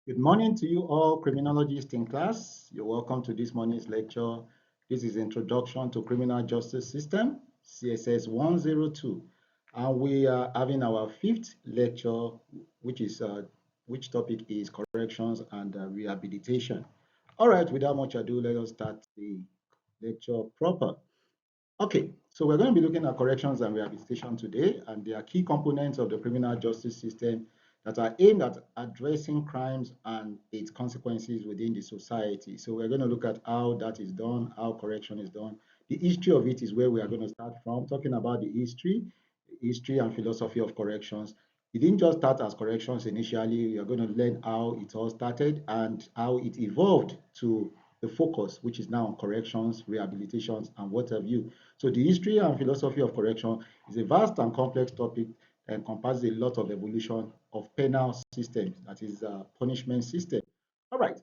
Good morning to you all criminologists in class. You're welcome to this morning's lecture. This is Introduction to Criminal Justice System, CSS 102. And we are having our fifth lecture, which topic is corrections and rehabilitation. All right, without much ado, let us start the lecture proper. Okay, so we're going to be looking at corrections and rehabilitation today, and they are key components of the criminal justice system that are aimed at addressing crimes and its consequences within the society. So we're going to look at how that is done, how correction is done. The history of it is where we are going to start from, talking about the history and philosophy of corrections. It didn't just start as corrections initially. We are going to learn how it all started and how it evolved to the focus, which is now on corrections, rehabilitations, and what have you. So the history and philosophy of correction is a vast and complex topic that encompasses a lot of evolution of penal systems, that is punishment system. All right,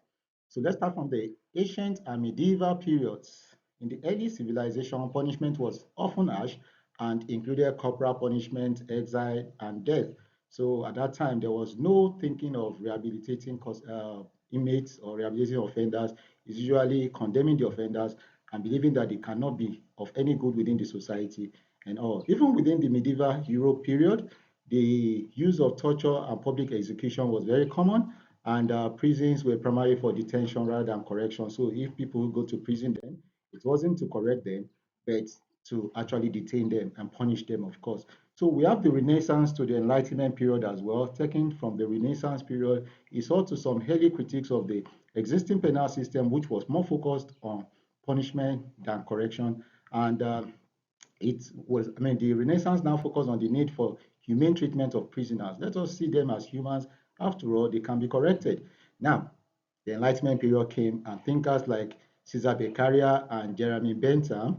so let's start from the ancient and medieval periods. In the early civilization, punishment was often harsh and included corporal punishment, exile, and death. So at that time, there was no thinking of rehabilitating inmates or rehabilitating offenders. It's usually condemning the offenders and believing that they cannot be of any good within the society and all. Even within the medieval Europe period, the use of torture and public execution was very common, and prisons were primarily for detention rather than correction. So if people go to prison, then it wasn't to correct them, but to actually detain them and punish them, of course. So we have the Renaissance to the Enlightenment period as well. Taken from the Renaissance period, it saw to some early critiques of the existing penal system, which was more focused on punishment than correction. And the Renaissance now focused on the need for humane treatment of prisoners. Let us see them as humans. After all, they can be corrected. Now, the Enlightenment period came, and thinkers like Cesar Beccaria and Jeremy Bentham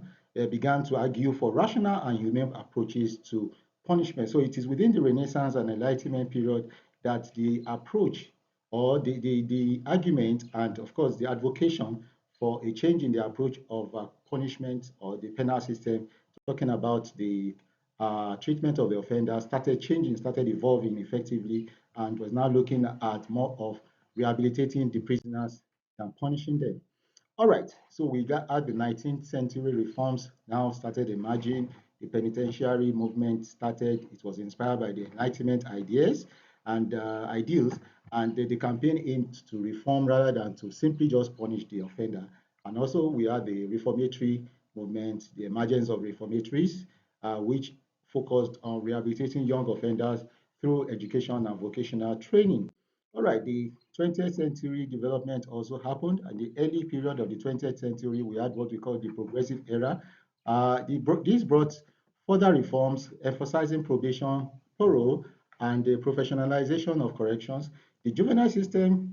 began to argue for rational and humane approaches to punishment. So it is within the Renaissance and Enlightenment period that the approach or the argument and, of course, the advocation for a change in the approach of punishment or the penal system, talking about the treatment of the offender, started changing, started evolving effectively, and was now looking at more of rehabilitating the prisoners than punishing them. All right, so we got at the 19th century reforms now started emerging. The penitentiary movement started. It was inspired by the Enlightenment ideas and ideals, and the campaign aimed to reform rather than to simply just punish the offender. And also, we had the reformatory movement, the emergence of reformatories, which focused on rehabilitating young offenders through education and vocational training. All right, the 20th century development also happened. And the early period of the 20th century, we had what we call the progressive era. This brought further reforms, emphasizing probation, parole, and the professionalization of corrections. The juvenile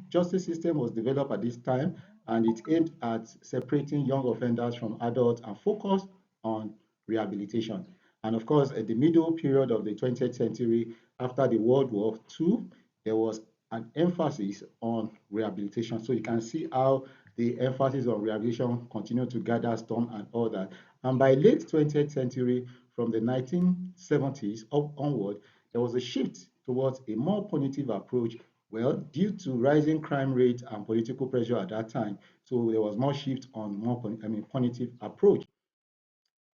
justice system was developed at this time, and it aimed at separating young offenders from adults and focused on rehabilitation. And of course, at the middle period of the 20th century, after the World War II, there was an emphasis on rehabilitation. So you can see how the emphasis on rehabilitation continued to gather storm and all that. And by late 20th century, from the 1970s onward, there was a shift towards a more punitive approach. Well, due to rising crime rates and political pressure at that time, so there was more shift on more punitive approach.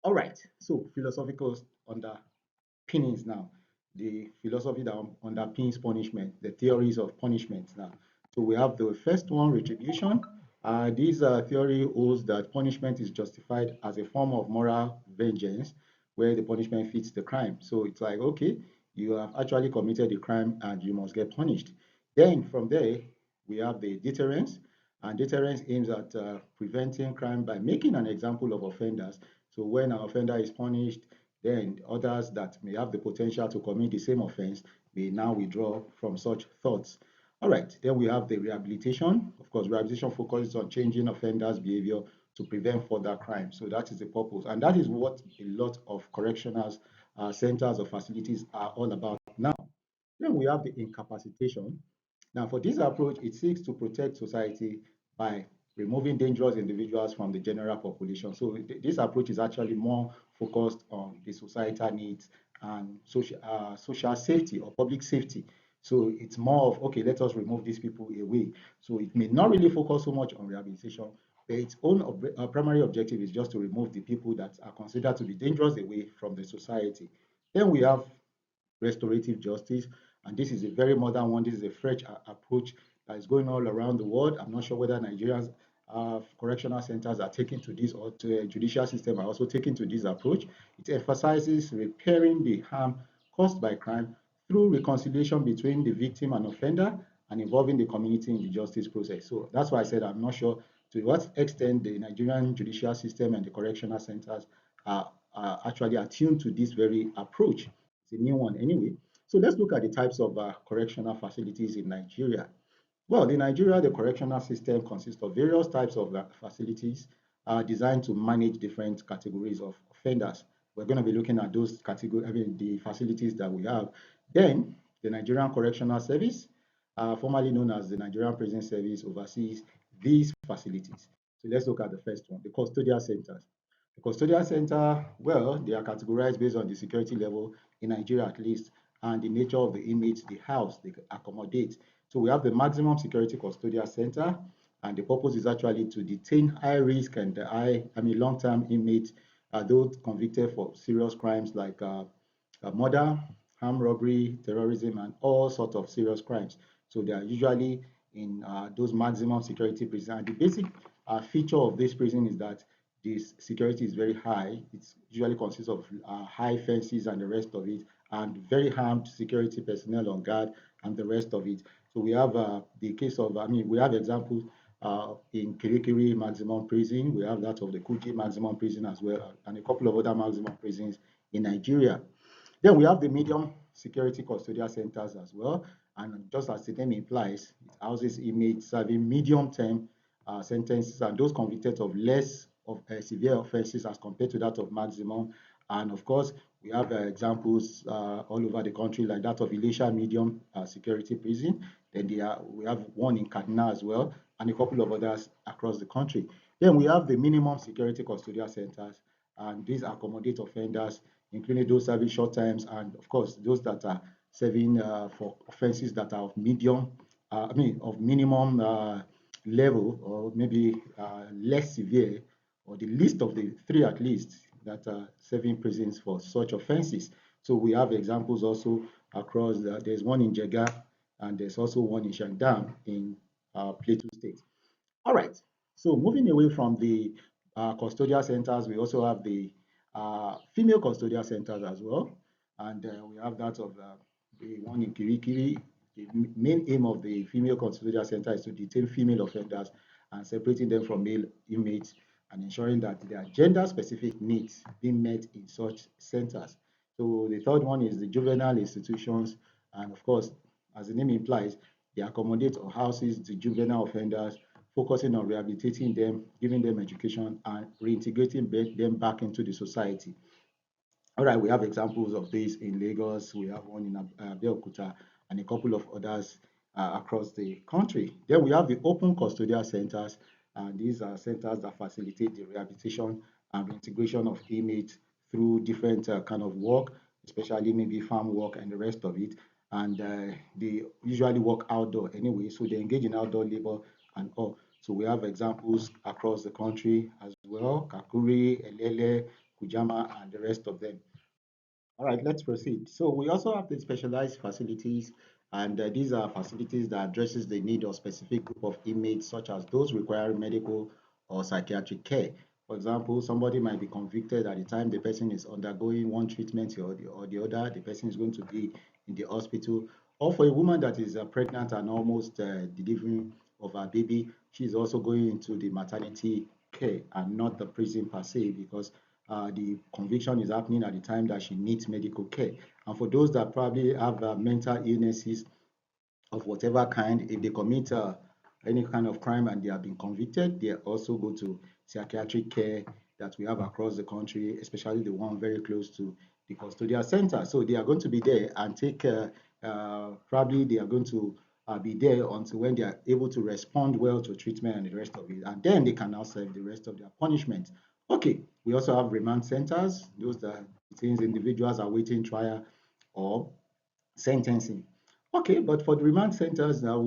All right, so philosophical underpinnings now, the philosophy that underpins punishment, the theories of punishment now. So we have the first one, retribution. This theory holds that punishment is justified as a form of moral vengeance where the punishment fits the crime. So it's like, okay, you have actually committed a crime and you must get punished. Then from there, we have the deterrence, and deterrence aims at preventing crime by making an example of offenders. So when an offender is punished, then others that may have the potential to commit the same offense may now withdraw from such thoughts. All right, then we have the rehabilitation. Of course, rehabilitation focuses on changing offenders' behavior to prevent further crime. So that is the purpose. And that is what a lot of correctional centers or facilities are all about now. Then we have the incapacitation. Now, for this approach, it seeks to protect society by removing dangerous individuals from the general population. So this approach is actually more focused on the societal needs and social safety or public safety. So it's more of, okay, let us remove these people away. So it may not really focus so much on rehabilitation, but its own primary objective is just to remove the people that are considered to be dangerous away from the society. Then we have restorative justice. And this is a very modern one. This is a fresh approach that is going all around the world. I'm not sure whether Nigeria's correctional centers are taking to this, or to a judicial system are also taking to this approach. It emphasizes repairing the harm caused by crime through reconciliation between the victim and offender and involving the community in the justice process. So that's why I said I'm not sure to what extent the Nigerian judicial system and the correctional centers are actually attuned to this very approach. It's a new one anyway. So let's look at the types of correctional facilities in Nigeria. Well, in Nigeria, the correctional system consists of various types of facilities designed to manage different categories of offenders. We're going to be looking at those categories, I mean, the facilities that we have. Then, the Nigerian Correctional Service, formerly known as the Nigerian Prison Service, oversees these facilities. So let's look at the first one, the custodial centers. The custodial center, well, they are categorized based on the security level in Nigeria at least, and the nature of the inmates, the house they accommodate. So we have the maximum security custodial center, and the purpose is actually to detain high risk and long-term inmates, those convicted for serious crimes like murder, armed robbery, terrorism, and all sorts of serious crimes. So they are usually in those maximum security prisons. And the basic feature of this prison is that this security is very high. It usually consists of high fences and the rest of it, and very armed security personnel on guard and the rest of it. So we have the case of, we have examples in Kirikiri Maximum Prison. We have that of the Kuji Maximum Prison as well, and a couple of other maximum prisons in Nigeria. Then we have the medium security custodial centers as well. And just as the name implies, it houses inmates serving medium term sentences and those convicted of less of severe offenses as compared to that of maximum. And of course, we have examples all over the country, like that of Elisha Medium Security Prison. Then we have one in Kaduna as well, and a couple of others across the country. Then we have the minimum security custodial centers, and these accommodate offenders, including those serving short times, and of course, those that are serving for offenses that are of of minimum level, or maybe less severe, or the least of the three at least, that are serving prisons for such offenses. So we have examples also across, there's one in Jega, and there's also one in Shandam in Plateau State. All right. So moving away from the custodial centers, we also have the female custodial centers as well. And we have that of the one in Kirikiri. The main aim of the female custodial center is to detain female offenders and separating them from male inmates and ensuring that their gender-specific needs being met in such centers. So the third one is the juvenile institutions. And of course, as the name implies, they accommodate or houses the juvenile offenders, focusing on rehabilitating them, giving them education, and reintegrating them back into the society. All right, we have examples of this in Lagos. We have one in Abeokuta and a couple of others across the country. Then we have the open custodial centers, and these are centers that facilitate the rehabilitation and reintegration of inmates through different kind of work, especially maybe farm work and the rest of it. And they usually work outdoor anyway, so they engage in outdoor labor and all. So we have examples across the country as well: Kakuri, Elele, Kujama, and the rest of them. All right, let's proceed. So we also have the specialized facilities, and these are facilities that addresses the need of specific group of inmates, such as those requiring medical or psychiatric care. For example, somebody might be convicted at the time the person is undergoing one treatment or the other, the person is going to be in the hospital. Or for a woman that is pregnant and almost delivering of her baby, she's also going into the maternity care and not the prison per se, because the conviction is happening at the time that she needs medical care. And for those that probably have mental illnesses of whatever kind, if they commit any kind of crime and they have been convicted, they also go to psychiatric care that we have across the country, especially the one very close to the custodial center. So they are going to be there and take, probably they are going to be there until when they are able to respond well to treatment and the rest of it. And then they can now serve the rest of their punishment. Okay, we also have remand centers, those that things individuals are waiting trial or sentencing. Okay, but for the remand centers now,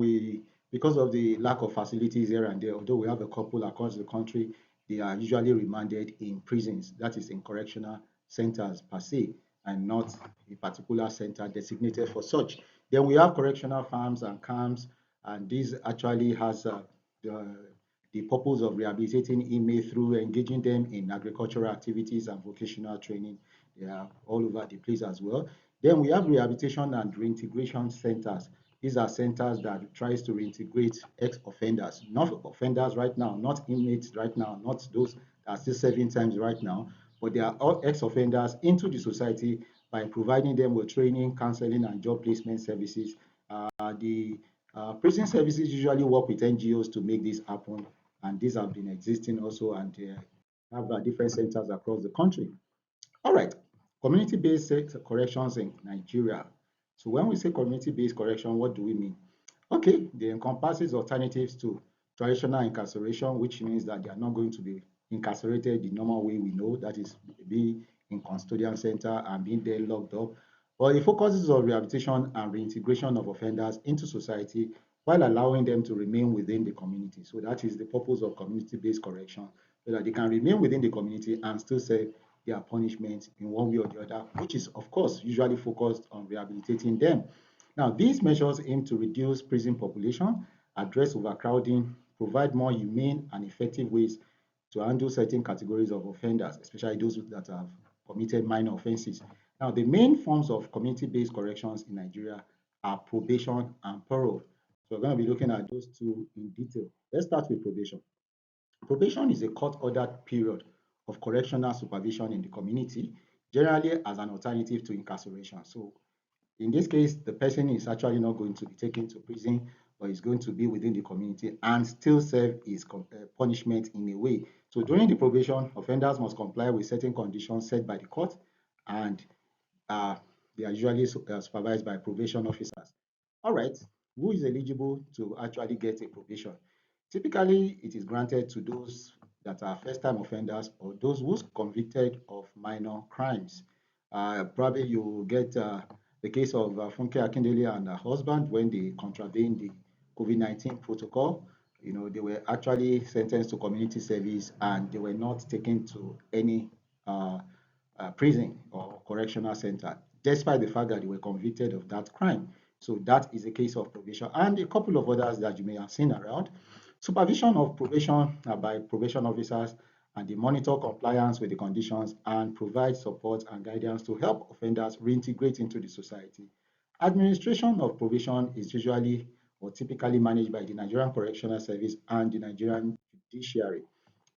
because of the lack of facilities here and there, although we have a couple across the country, they are usually remanded in prisons, that is in correctional centers per se, and not a particular center designated for such. Then we have correctional farms and camps, and this actually has the, the purpose of rehabilitating inmates through engaging them in agricultural activities and vocational training. They are all over the place as well. Then we have rehabilitation and reintegration centers. These are centers that tries to reintegrate ex-offenders, not offenders right now, not inmates right now, not those that are still serving times right now, but they are all ex-offenders into the society by providing them with training, counseling, and job placement services. The prison services usually work with NGOs to make this happen, and these have been existing also, and have different centers across the country. All right, community-based corrections in Nigeria. So when we say community-based correction, what do we mean? Okay, they encompasses alternatives to traditional incarceration, which means that they are not going to be incarcerated the normal way we know, that is be in custodial center and being there locked up. But it focuses on rehabilitation and reintegration of offenders into society while allowing them to remain within the community. So that is the purpose of community-based correction, so that they can remain within the community and still serve their punishment in one way or the other, which is, of course, usually focused on rehabilitating them. Now, these measures aim to reduce prison population, address overcrowding, provide more humane and effective ways to handle certain categories of offenders, especially those that have committed minor offenses. Now, the main forms of community-based corrections in Nigeria are probation and parole. So we're going to be looking at those two in detail. Let's start with probation. Probation is a court-ordered period of correctional supervision in the community, generally as an alternative to incarceration. So in this case, the person is actually not going to be taken to prison, but is going to be within the community and still serve his punishment in a way. So during the probation, offenders must comply with certain conditions set by the court, and uh, they are usually supervised by probation officers. All right, who is eligible to actually get a probation? Typically, it is granted to those that are first-time offenders or those who's convicted of minor crimes. Probably you get the case of Funke Akindele and her husband when they contravened the COVID-19 protocol. You know, they were actually sentenced to community service and they were not taken to any uh, prison or correctional center, despite the fact that they were convicted of that crime. So that is a case of probation, and a couple of others that you may have seen around. Supervision of probation by probation officers, and they monitor compliance with the conditions and provide support and guidance to help offenders reintegrate into the society. Administration of probation is usually or typically managed by the Nigerian Correctional Service and the Nigerian Judiciary.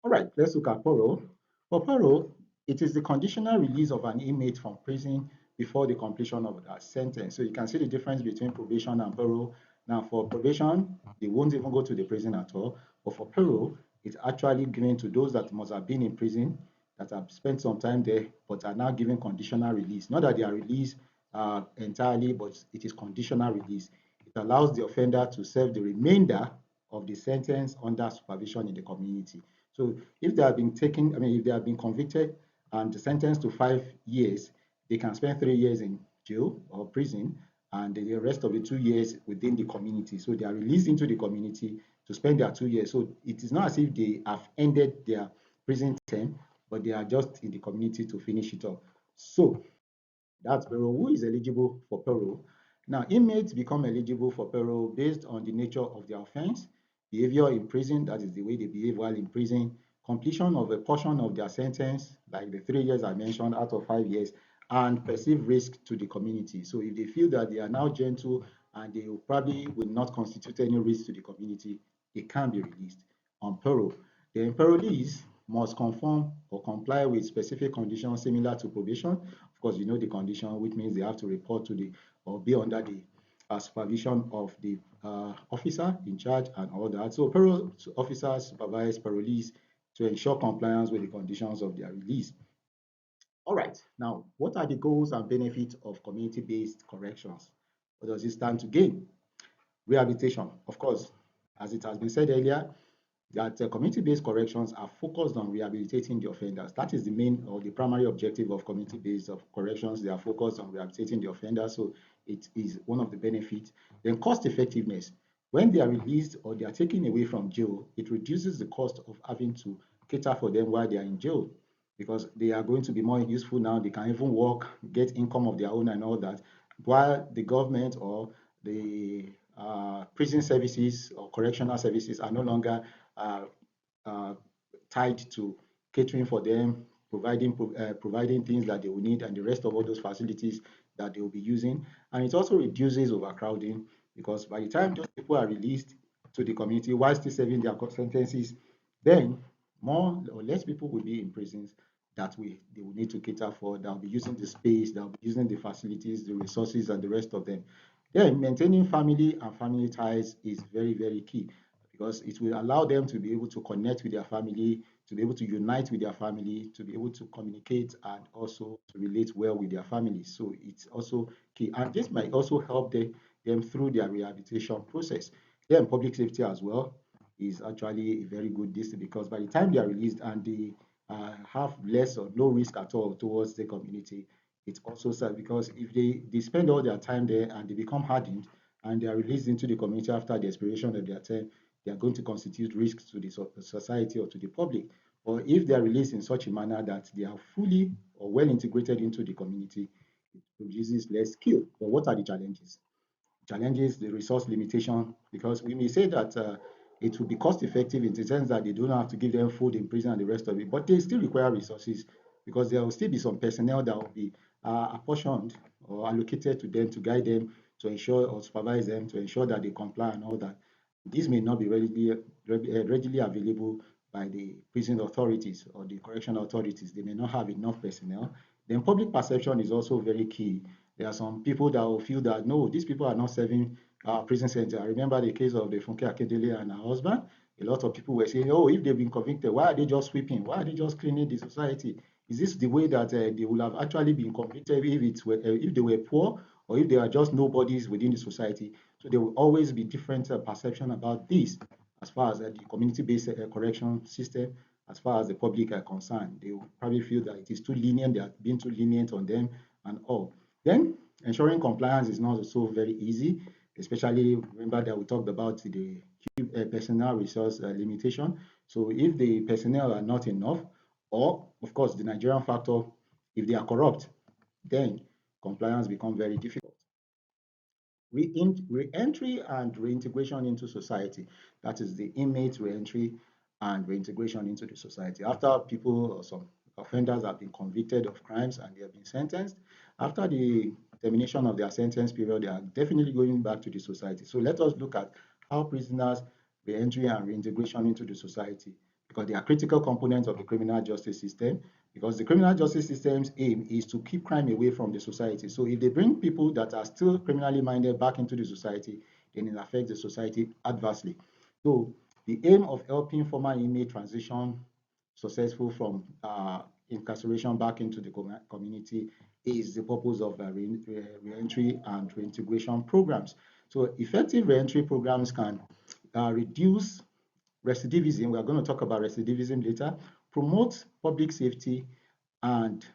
All right, let's look at parole. For parole, it is the conditional release of an inmate from prison before the completion of that sentence. So you can see the difference between probation and parole. Now, for probation, they won't even go to the prison at all. But for parole, it's actually given to those that must have been in prison, that have spent some time there, but are now given conditional release. Not that they are released entirely, but it is conditional release. It allows the offender to serve the remainder of the sentence under supervision in the community. So if they have been taken, I mean, if they have been convicted and sentenced to 5 years, they can spend 3 years in jail or prison and the rest of the 2 years within the community. So they are released into the community to spend their 2 years. So it is not as if they have ended their prison term, but they are just in the community to finish it up. So that's parole. Who is eligible for parole? Now, inmates become eligible for parole based on the nature of their offense, behavior in prison, that is the way they behave while in prison, completion of a portion of their sentence, like the 3 years I mentioned out of 5 years, and perceived risk to the community. So if they feel that they are now gentle and they probably will not constitute any risk to the community, they can be released on parole. The parolees must conform or comply with specific conditions similar to probation. Of course, you know the condition, which means they have to report to the or be under the supervision of the officer in charge and all that. So parole officers supervise parolees to ensure compliance with the conditions of their release. All right, now what are the goals and benefits of community-based corrections? What does it stand to gain? Rehabilitation, of course, as it has been said earlier, that community-based corrections are focused on rehabilitating the offenders. That is the main or the primary objective of community-based corrections. They are focused on rehabilitating the offenders. So it is one of the benefits. Then cost effectiveness. When they are released or they are taken away from jail, it reduces the cost of having to cater for them while they are in jail because they are going to be more useful now. They can even work, get income of their own and all that, while the government or the prison services or correctional services are no longer uh, uh, tied to catering for them, providing things that they will need, and the rest of all those facilities that they will be using. And it also reduces overcrowding because by the time those people are released to the community while still serving their sentences, then more or less people will be in prisons that they will need to cater for, that will be using the space, that will be using the facilities, the resources, and the rest of them. Then maintaining family and family ties is very, very key because it will allow them to be able to connect with their family, to be able to unite with their family, to be able to communicate and also to relate well with their family. So it's also key. And this might also help them through their rehabilitation process. Then public safety as well is actually a very good this because by the time they are released and they have less or no risk at all towards the community, it's also sad because if they spend all their time there and they become hardened and they are released into the community after the expiration of their term, they are going to constitute risks to the society or to the public. Or if they are released in such a manner that they are fully or well integrated into the community, it produces less skill. But what are the challenges? Challenges the resource limitation because we may say that it will be cost effective in the sense that they don't have to give them food in prison and the rest of it, but they still require resources because there will still be some personnel that will be apportioned or allocated to them to guide them, to ensure or supervise them, to ensure that they comply and all that. This may not be readily available by the prison authorities or the correctional authorities. They may not have enough personnel. Then public perception is also very key. There are some people that will feel that no, these people are not serving prison center. I remember the case of the Funke Akedele and her husband. A lot of people were saying, oh, if they've been convicted, why are they just sweeping? Why are they just cleaning the society? Is this the way that they would have actually been convicted if they were poor or if they are just nobodies within the society? So there will always be different perception about this as far as the community-based correction system, as far as the public are concerned. They will probably feel that it is too lenient, they are being too lenient on them and all. Then ensuring compliance is not so very easy, especially remember that we talked about the personnel resource limitation. So if the personnel are not enough, or of course the Nigerian factor, if they are corrupt, then compliance becomes very difficult. Re-entry and reintegration into society. That is the inmate re-entry and reintegration into the society. After people or some offenders have been convicted of crimes and they have been sentenced, after the termination of their sentence period, they are definitely going back to the society. So let us look at how prisoners re-entry and reintegration into the society because they are critical components of the criminal justice system because the criminal justice system's aim is to keep crime away from the society. So if they bring people that are still criminally minded back into the society, then it affects the society adversely. So the aim of helping former inmate transition successful from incarceration back into the community is the purpose of re-entry and reintegration programs. So effective re-entry programs can reduce recidivism. We are going to talk about recidivism later. Promote public safety and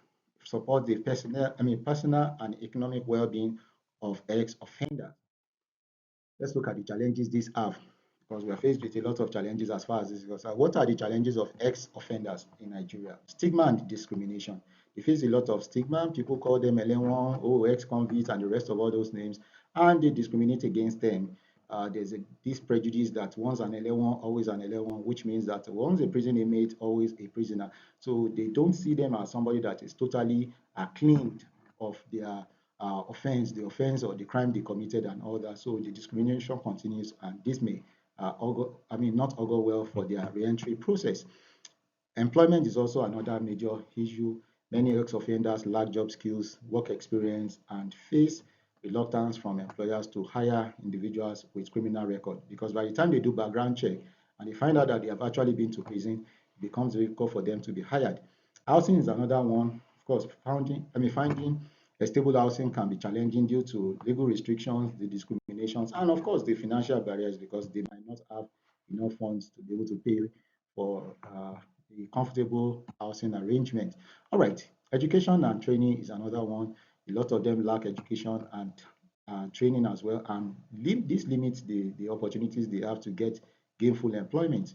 support the personal and economic well-being of ex-offenders. Let's look at the challenges these have because we are faced with a lot of challenges as far as this goes. What are the challenges of ex-offenders in Nigeria? Stigma and discrimination. They face a lot of stigma. People call them L1, oh, ex-convicts, and the rest of all those names, and they discriminate against them. There's this prejudice that once an L1, always an L1, which means that once a prison inmate, always a prisoner. So they don't see them as somebody that is totally cleaned of their the offense or the crime they committed and all that. So the discrimination continues, and this may not augur well for their reentry process. Employment is also another major issue. Many ex-offenders lack job skills, work experience, and face reluctance from employers to hire individuals with criminal record because by the time they do background check and they find out that they have actually been to prison, it becomes difficult for them to be hired. Housing is another one. Of course, finding a stable housing can be challenging due to legal restrictions, the discriminations, and of course the financial barriers because they might not have enough funds to be able to pay for a comfortable housing arrangement. All right, education and training is another one. A lot of them lack education and training as well, and this limits the opportunities they have to get gainful employment.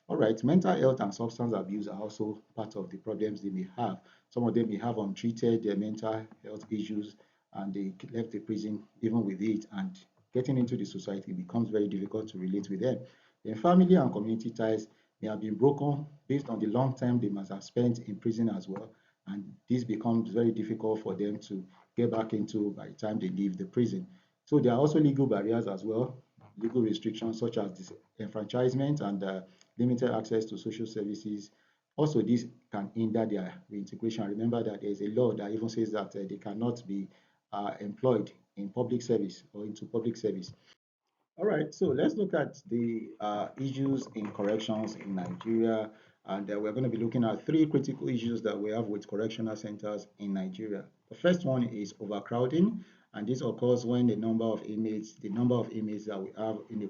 All right, mental health and substance abuse are also part of the problems they may have. Some of them may have untreated mental health issues, and they left the prison even with it, and getting into the society becomes very difficult to relate with them. Then family and community ties may have been broken based on the long time they must have spent in prison as well, and this becomes very difficult for them to get back into by the time they leave the prison. So there are also legal barriers as well, legal restrictions such as disenfranchisement and limited access to social services. Also, this can hinder their reintegration. Remember that there is a law that even says that they cannot be employed in public service or into public service. All right, so let's look at the issues in corrections in Nigeria. And we're going to be looking at three critical issues that we have with correctional centers in Nigeria. The first one is overcrowding, and this occurs when the number of inmates that we have in the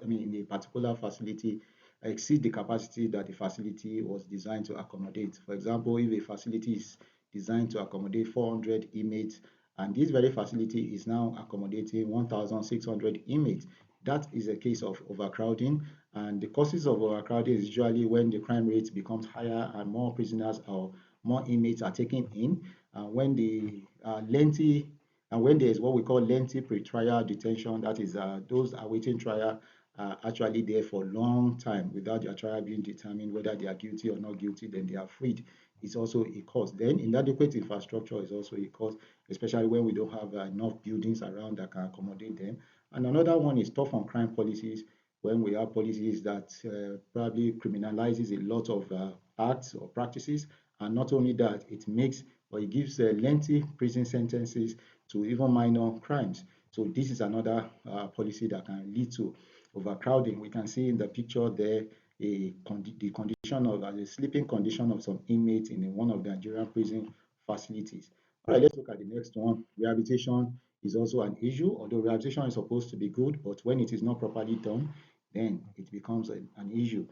in a particular facility exceed the capacity that the facility was designed to accommodate. For example, if a facility is designed to accommodate 400 inmates, and this very facility is now accommodating 1,600 inmates. That is a case of overcrowding, and the causes of overcrowding is usually when the crime rate becomes higher and more prisoners or more inmates are taken in, when the lengthy and when there is what we call lengthy pretrial detention, that is those awaiting trial are actually there for a long time without their trial being determined whether they are guilty or not guilty, then they are freed. It's also a cause. Then inadequate infrastructure is also a cause, especially when we don't have enough buildings around that can accommodate them. And another one is tough on crime policies, when we have policies that probably criminalizes a lot of acts or practices. And not only that, it makes or it gives lengthy prison sentences to even minor crimes. So this is another policy that can lead to overcrowding. We can see in the picture there the condition of the sleeping condition of some inmates in one of the Nigerian prison facilities. All right, let's look at the next one. Rehabilitation is also an issue, although rehabilitation is supposed to be good, but when it is not properly done, then it becomes an issue.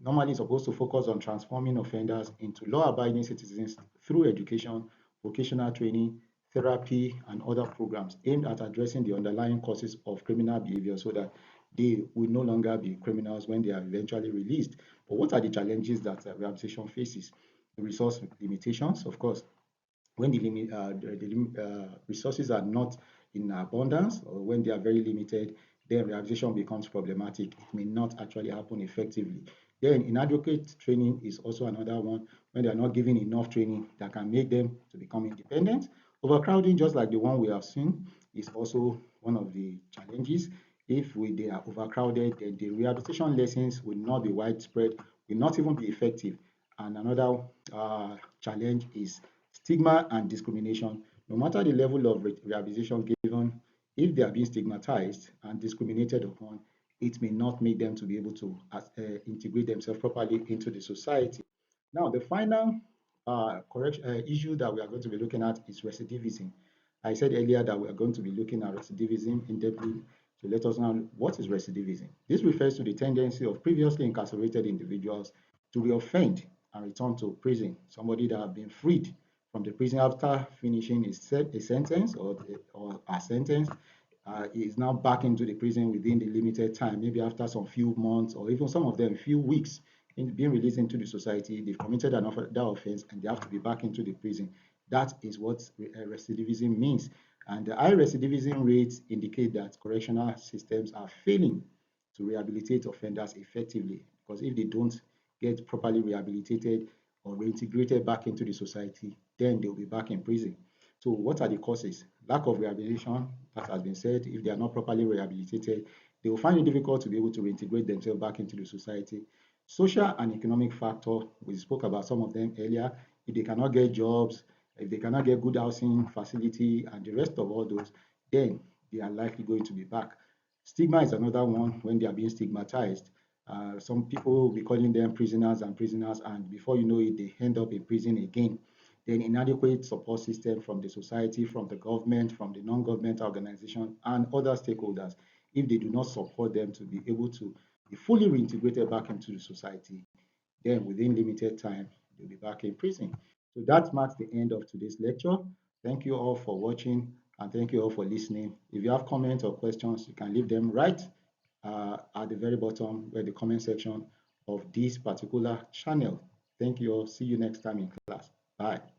Normally, it's supposed to focus on transforming offenders into law-abiding citizens through education, vocational training, therapy, and other programs aimed at addressing the underlying causes of criminal behavior so that they will no longer be criminals when they are eventually released. But what are the challenges that rehabilitation faces? The resource limitations, of course, when the resources are not in abundance or when they are very limited, then rehabilitation becomes problematic. It may not actually happen effectively. Then inadequate training is also another one, when they are not given enough training that can make them to become independent. Overcrowding, just like the one we have seen, is also one of the challenges. If they are overcrowded, then the rehabilitation lessons will not be widespread, will not even be effective. And another challenge is stigma and discrimination. No matter the level of rehabilitation given, if they are being stigmatized and discriminated upon, it may not make them to be able to integrate themselves properly into the society. Now, the final issue that we are going to be looking at is recidivism. I said earlier that we are going to be looking at recidivism in depth. So let us know what is recidivism. This refers to the tendency of previously incarcerated individuals to reoffend and return to prison. Somebody that have been freed from the prison after finishing a sentence or a sentence is now back into the prison within the limited time, maybe after some few months or even some of them few weeks in being released into the society. They've committed that offense and they have to be back into the prison. That is what recidivism means. And the high recidivism rates indicate that correctional systems are failing to rehabilitate offenders effectively, because if they don't get properly rehabilitated or reintegrated back into the society, then they'll be back in prison. So what are the causes? Lack of rehabilitation, that has been said. If they are not properly rehabilitated, they will find it difficult to be able to reintegrate themselves back into the society. Social and economic factor, we spoke about some of them earlier. If they cannot get jobs, if they cannot get good housing facility and the rest of all those, then they are likely going to be back. Stigma is another one, when they are being stigmatized. Some people will be calling them prisoners, and before you know it, they end up in prison again. Then inadequate support system from the society, from the government, from the non-government organization, and other stakeholders. If they do not support them to be able to be fully reintegrated back into the society, then within limited time, they'll be back in prison. So that marks the end of today's lecture. Thank you all for watching. And thank you all for listening. If you have comments or questions, you can leave them right at the very bottom where the comment section of this particular channel. Thank you all. See you next time in class. Bye.